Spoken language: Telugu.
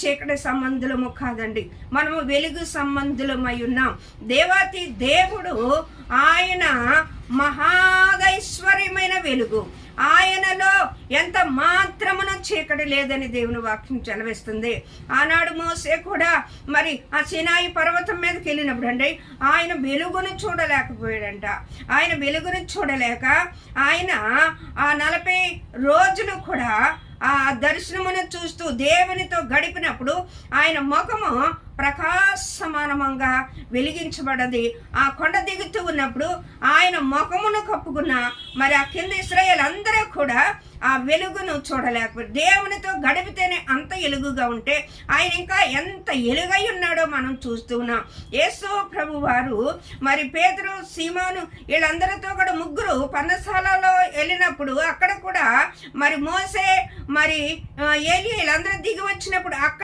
చీకటి సంబంధులము కాదండి, మనము వెలుగు సంబంధులమై ఉన్నాం. దేవాతి దేవుడు ఆయన మహాదైశ్వర్యమైన వెలుగు, ఆయనలో ఎంత మాత్రమున చీకటి లేదని దేవుని వాక్యం చదివిస్తుంది. ఆనాడు మోసే కూడా మరి ఆ సినాయి పర్వతం మీదకి వెళ్ళినప్పుడు అండి ఆయన వెలుగును చూడలేకపోయాడంట. ఆయన వెలుగును చూడలేక ఆయన ఆ 40 రోజులు కూడా ఆ దర్శనమును చూస్తూ దేవునితో గడిపినప్పుడు ఆయన ముఖము ప్రకాశమానంగా వెలిగించబడ్డది. ఆ కొండ దిగుతూ ఉన్నప్పుడు ఆయన ముఖమును కప్పుకున్న మరి ఆ కింద ఇశ్రాయేలు అందరూ కూడా ఆ వెలుగును చూడలేకపోయారు. దేవునితో గడిపితేనే అంత ఎలుగుగా ఉంటే ఆయన ఇంకా ఎంత ఎలుగై ఉన్నాడో మనం చూస్తూ ఉన్నాం. యేసు ప్రభు వారు మరి పేతురు, సీమోను వీళ్ళందరితో కూడా ముగ్గురు పర్ణశాలలో వెళ్ళినప్పుడు అక్కడ కూడా మరి మోసే మరి ఏలీ వీళ్ళందరూ దిగి వచ్చినప్పుడు అక్కడ